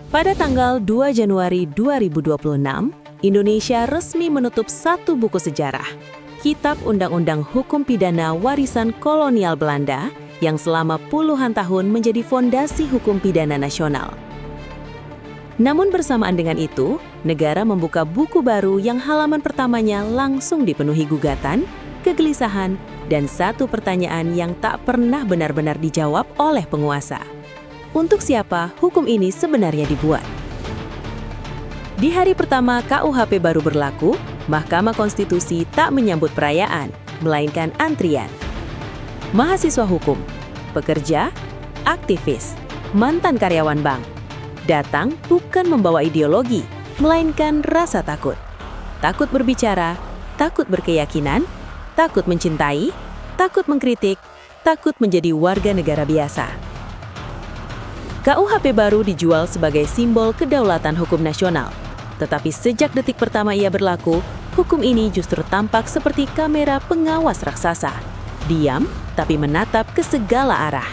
Pada tanggal 2 Januari 2026, Indonesia resmi menutup satu buku sejarah, Kitab Undang-Undang Hukum Pidana Warisan Kolonial Belanda yang selama puluhan tahun menjadi fondasi hukum pidana nasional. Namun bersamaan dengan itu, negara membuka buku baru yang halaman pertamanya langsung dipenuhi gugatan, kegelisahan, dan satu pertanyaan yang tak pernah benar-benar dijawab oleh penguasa. Untuk siapa hukum ini sebenarnya dibuat? Di hari pertama KUHP baru berlaku, Mahkamah Konstitusi tak menyambut perayaan, melainkan antrian. Mahasiswa hukum, pekerja, aktivis, mantan karyawan bank, datang bukan membawa ideologi, melainkan rasa takut. Takut berbicara, takut berkeyakinan, takut mencintai, takut mengkritik, takut menjadi warga negara biasa. KUHP baru dijual sebagai simbol kedaulatan hukum nasional. Tetapi sejak detik pertama ia berlaku, hukum ini justru tampak seperti kamera pengawas raksasa. Diam, tapi menatap ke segala arah.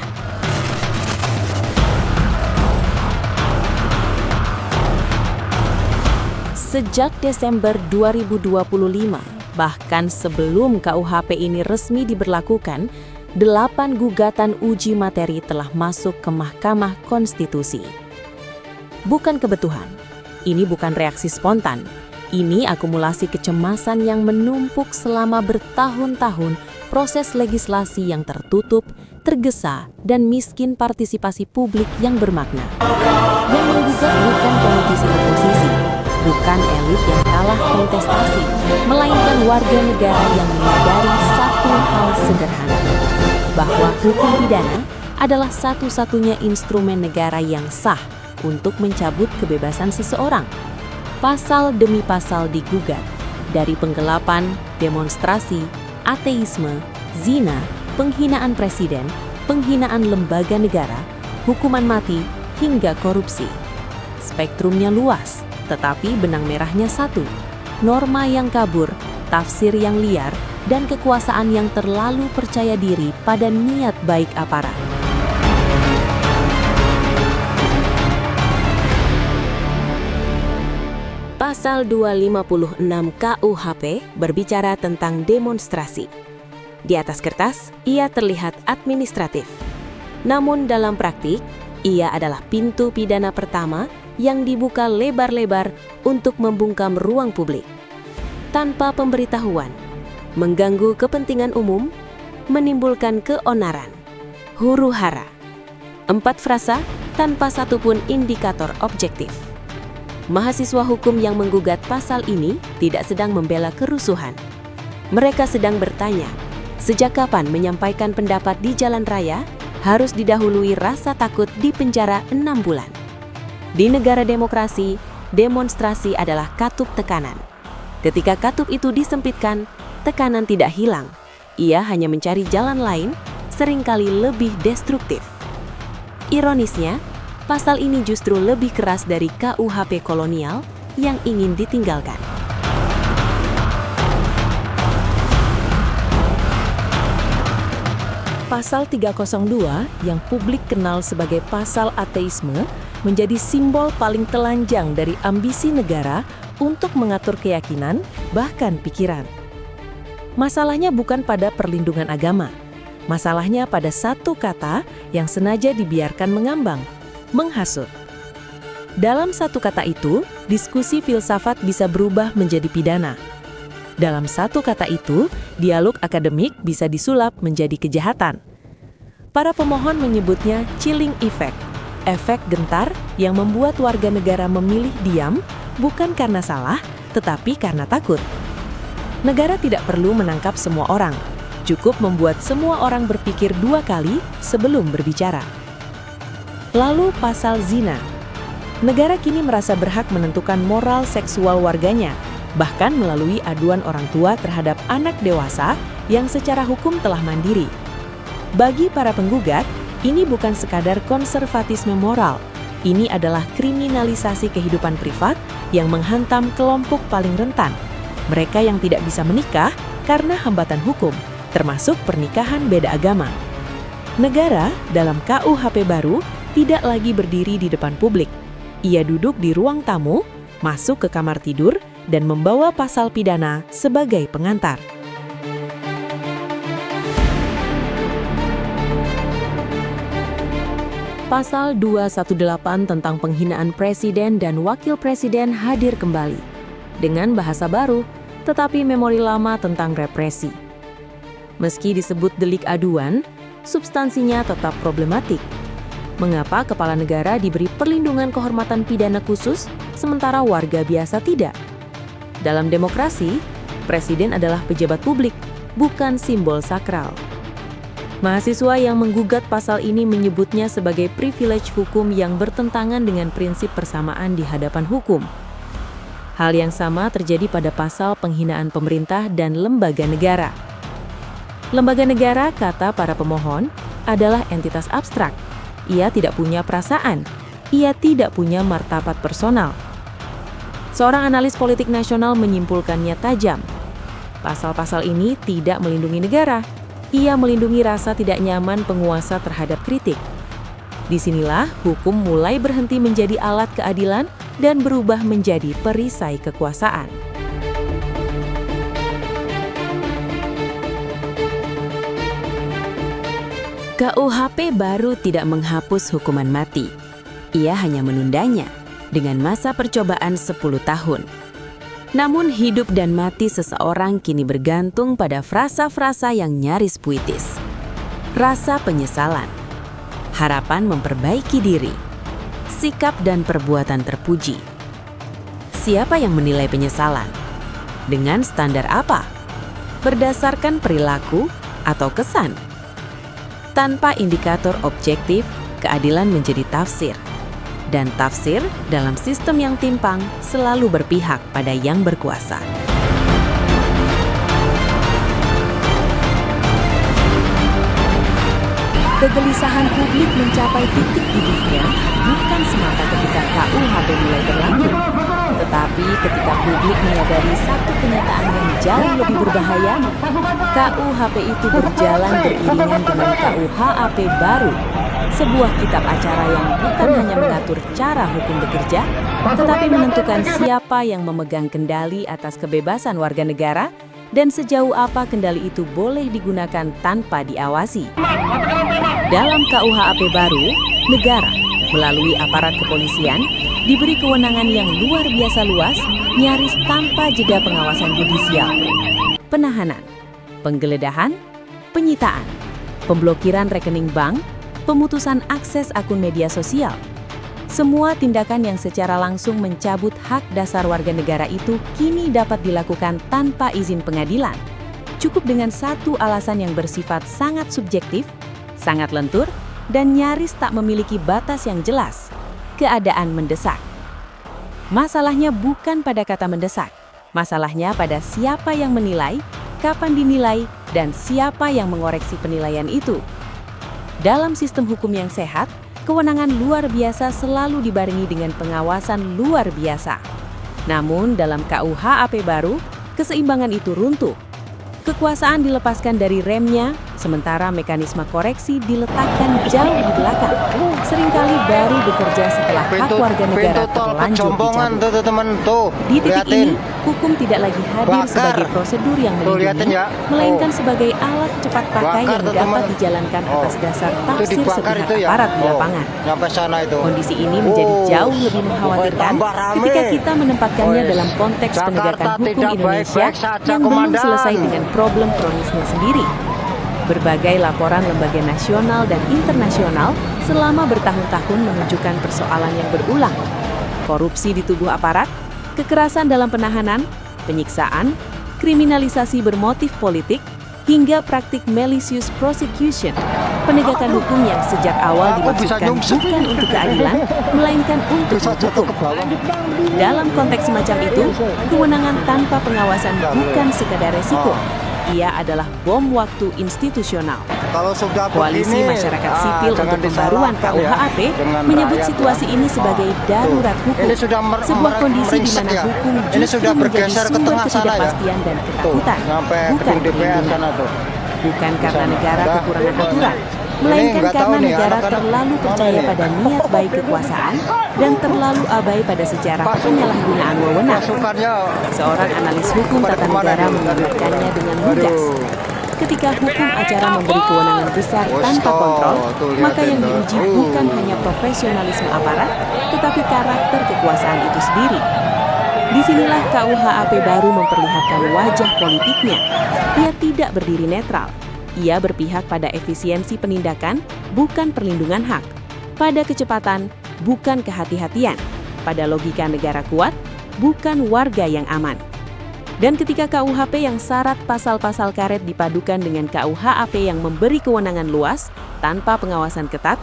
Sejak Desember 2025, bahkan sebelum KUHP ini resmi diberlakukan, 8 gugatan uji materi telah masuk ke Mahkamah Konstitusi. Bukan kebutuhan, ini bukan reaksi spontan. Ini akumulasi kecemasan yang menumpuk selama bertahun-tahun proses legislasi yang tertutup, tergesa, dan miskin partisipasi publik yang bermakna. Yang menggugat bukan politisi oposisi, bukan elit yang kalah kontestasi, melainkan warga negara yang menyadari satu hal sederhana, bahwa hukum pidana adalah satu-satunya instrumen negara yang sah untuk mencabut kebebasan seseorang. Pasal demi pasal digugat, dari penggelapan, demonstrasi, ateisme, zina, penghinaan presiden, penghinaan lembaga negara, hukuman mati, hingga korupsi. Spektrumnya luas, tetapi benang merahnya satu: norma yang kabur, tafsir yang liar, dan kekuasaan yang terlalu percaya diri pada niat baik aparat. Pasal 256 KUHP berbicara tentang demonstrasi. Di atas kertas, ia terlihat administratif. Namun dalam praktik, ia adalah pintu pidana pertama yang dibuka lebar-lebar untuk membungkam ruang publik. Tanpa pemberitahuan, mengganggu kepentingan umum, menimbulkan keonaran, huru-hara. 4 frasa tanpa satupun indikator objektif. Mahasiswa hukum yang menggugat pasal ini tidak sedang membela kerusuhan. Mereka sedang bertanya, sejak kapan menyampaikan pendapat di jalan raya harus didahului rasa takut di penjara 6 bulan? Di negara demokrasi, demonstrasi adalah katup tekanan. Ketika katup itu disempitkan, tekanan tidak hilang. Ia hanya mencari jalan lain, seringkali lebih destruktif. Ironisnya, pasal ini justru lebih keras dari KUHP kolonial yang ingin ditinggalkan. Pasal 302 yang publik kenal sebagai pasal ateisme menjadi simbol paling telanjang dari ambisi negara untuk mengatur keyakinan, bahkan pikiran. Masalahnya bukan pada perlindungan agama. Masalahnya pada satu kata yang sengaja dibiarkan mengambang, menghasut. Dalam satu kata itu, diskusi filsafat bisa berubah menjadi pidana. Dalam satu kata itu, dialog akademik bisa disulap menjadi kejahatan. Para pemohon menyebutnya chilling effect, efek gentar yang membuat warga negara memilih diam bukan karena salah, tetapi karena takut. Negara tidak perlu menangkap semua orang, cukup membuat semua orang berpikir 2 kali sebelum berbicara. Lalu pasal zina. Negara kini merasa berhak menentukan moral seksual warganya, bahkan melalui aduan orang tua terhadap anak dewasa yang secara hukum telah mandiri. Bagi para penggugat, ini bukan sekadar konservatisme moral. Ini adalah kriminalisasi kehidupan privat yang menghantam kelompok paling rentan. Mereka yang tidak bisa menikah karena hambatan hukum, termasuk pernikahan beda agama. Negara dalam KUHP baru tidak lagi berdiri di depan publik. Ia duduk di ruang tamu, masuk ke kamar tidur, dan membawa pasal pidana sebagai pengantar. Pasal 218 tentang penghinaan presiden dan wakil presiden hadir kembali, dengan bahasa baru, tetapi memori lama tentang represi. Meski disebut delik aduan, substansinya tetap problematik. Mengapa kepala negara diberi perlindungan kehormatan pidana khusus, sementara warga biasa tidak? Dalam demokrasi, presiden adalah pejabat publik, bukan simbol sakral. Mahasiswa yang menggugat pasal ini menyebutnya sebagai privilege hukum yang bertentangan dengan prinsip persamaan di hadapan hukum. Hal yang sama terjadi pada pasal penghinaan pemerintah dan lembaga negara. Lembaga negara, kata para pemohon, adalah entitas abstrak. Ia tidak punya perasaan, ia tidak punya martabat personal. Seorang analis politik nasional menyimpulkannya tajam. Pasal-pasal ini tidak melindungi negara, ia melindungi rasa tidak nyaman penguasa terhadap kritik. Disinilah hukum mulai berhenti menjadi alat keadilan dan berubah menjadi perisai kekuasaan. KUHP baru tidak menghapus hukuman mati. Ia hanya menundanya dengan masa percobaan 10 tahun. Namun hidup dan mati seseorang kini bergantung pada frasa-frasa yang nyaris puitis. Rasa penyesalan, harapan memperbaiki diri, sikap dan perbuatan terpuji. Siapa yang menilai penyesalan? Dengan standar apa? Berdasarkan perilaku atau kesan? Tanpa indikator objektif, keadilan menjadi tafsir. Dan tafsir dalam sistem yang timpang selalu berpihak pada yang berkuasa. Kegelisahan publik mencapai titik didihnya bukan semata ketika KUHP mulai berlaku, tetapi ketika publik menyadari satu kenyataan yang jauh lebih berbahaya, KUHP itu berjalan beriringan dengan KUHAP baru, sebuah kitab acara yang bukan hanya mengatur cara hukum bekerja, tetapi menentukan siapa yang memegang kendali atas kebebasan warga negara dan sejauh apa kendali itu boleh digunakan tanpa diawasi. Dalam KUHAP baru, negara melalui aparat kepolisian diberi kewenangan yang luar biasa luas, nyaris tanpa jeda pengawasan judisial. Penahanan, penggeledahan, penyitaan, pemblokiran rekening bank, pemutusan akses akun media sosial. Semua tindakan yang secara langsung mencabut hak dasar warga negara itu kini dapat dilakukan tanpa izin pengadilan. Cukup dengan satu alasan yang bersifat sangat subjektif, sangat lentur, dan nyaris tak memiliki batas yang jelas. Keadaan mendesak. Masalahnya bukan pada kata mendesak. Masalahnya pada siapa yang menilai, kapan dinilai, dan siapa yang mengoreksi penilaian itu. Dalam sistem hukum yang sehat, kewenangan luar biasa selalu dibarengi dengan pengawasan luar biasa. Namun dalam KUHP baru, keseimbangan itu runtuh. Kekuasaan dilepaskan dari remnya, sementara mekanisme koreksi diletakkan jauh di belakang. Seringkali baru bekerja setelah hak warga negara terlanjur dicabut. Di titik ini, hukum tidak lagi hadir sebagai prosedur yang melindungi, melainkan sebagai alat cepat pakai yang dapat dijalankan atas dasar tafsir sepihak aparat di lapangan. Kondisi ini menjadi jauh lebih mengkhawatirkan ketika kita menempatkannya dalam konteks penegakan hukum Indonesia yang belum selesai dengan problem kronisnya sendiri. Berbagai laporan lembaga nasional dan internasional selama bertahun-tahun menunjukkan persoalan yang berulang. Korupsi di tubuh aparat, kekerasan dalam penahanan, penyiksaan, kriminalisasi bermotif politik, hingga praktik malicious prosecution. Penegakan hukum yang sejak awal dimaksudkan bukan untuk keadilan, melainkan untuk menghukum. Dalam konteks semacam itu, kewenangan tanpa pengawasan bukan sekadar resiko. Ia adalah bom waktu institusional. Koalisi masyarakat sipil untuk pembaruan KUHP menyebut situasi ini sebagai darurat hukum, sebuah kondisi di mana hukum justru menjadi sumber ketidakpastian dan ketakutan, bukan perlindungan. Bukan karena negara kekurangan aturan, melainkan karena negara terlalu percaya pada niat baik kekuasaan dan terlalu abai pada sejarah penyalahgunaan wewenang. Seorang analis hukum tata negara mengabarkannya dengan lugas. Ketika hukum acara memberi kewenangan besar tanpa kontrol, maka yang diuji bukan hanya profesionalisme aparat, tetapi karakter kekuasaan itu sendiri. Disinilah KUHP baru memperlihatkan wajah politiknya. Ia tidak berdiri netral. Ia berpihak pada efisiensi penindakan, bukan perlindungan hak. Pada kecepatan, bukan kehati-hatian. Pada logika negara kuat, bukan warga yang aman. Dan ketika KUHP yang syarat pasal-pasal karet dipadukan dengan KUHAP yang memberi kewenangan luas tanpa pengawasan ketat,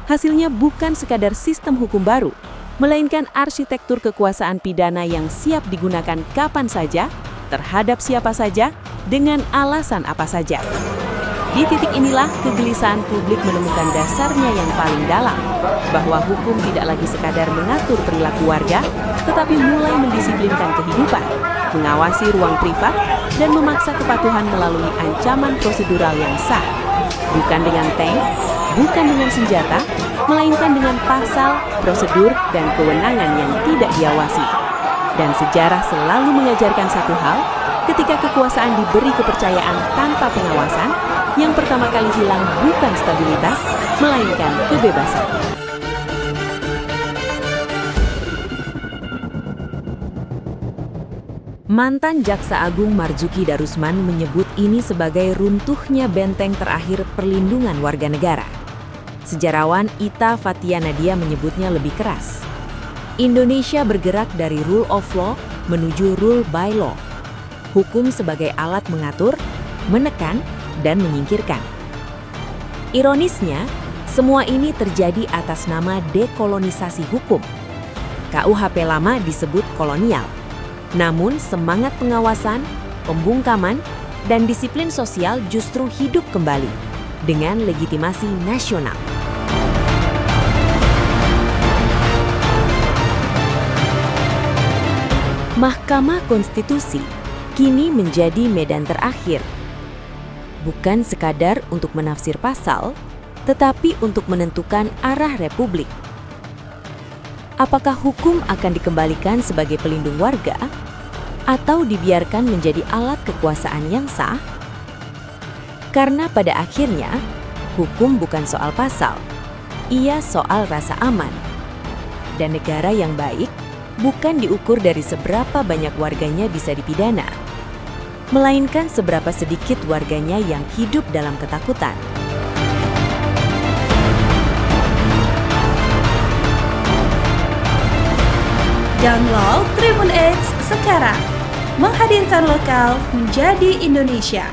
hasilnya bukan sekadar sistem hukum baru, melainkan arsitektur kekuasaan pidana yang siap digunakan kapan saja, terhadap siapa saja, dengan alasan apa saja. Di titik inilah kegelisahan publik menemukan dasarnya yang paling dalam, bahwa hukum tidak lagi sekadar mengatur perilaku warga, tetapi mulai mendisiplinkan kehidupan, mengawasi ruang privat, dan memaksa kepatuhan melalui ancaman prosedural yang sah. Bukan dengan tank, bukan dengan senjata, melainkan dengan pasal, prosedur, dan kewenangan yang tidak diawasi. Dan sejarah selalu mengajarkan satu hal, ketika kekuasaan diberi kepercayaan tanpa pengawasan, yang pertama kali hilang bukan stabilitas, melainkan kebebasan. Mantan Jaksa Agung Marzuki Darusman menyebut ini sebagai runtuhnya benteng terakhir perlindungan warga negara. Sejarawan Ita Fathia Nadia menyebutnya lebih keras. Indonesia bergerak dari rule of law menuju rule by law. Hukum sebagai alat mengatur, menekan, dan menyingkirkan. Ironisnya, semua ini terjadi atas nama dekolonisasi hukum. KUHP lama disebut kolonial. Namun semangat pengawasan, pembungkaman, dan disiplin sosial justru hidup kembali dengan legitimasi nasional. Mahkamah Konstitusi kini menjadi medan terakhir. Bukan sekadar untuk menafsir pasal, tetapi untuk menentukan arah republik. Apakah hukum akan dikembalikan sebagai pelindung warga, atau dibiarkan menjadi alat kekuasaan yang sah? Karena pada akhirnya, hukum bukan soal pasal, ia soal rasa aman. Dan negara yang baik bukan diukur dari seberapa banyak warganya bisa dipidana, melainkan seberapa sedikit warganya yang hidup dalam ketakutan. Download Tribun X sekarang, menghadirkan lokal menjadi Indonesia.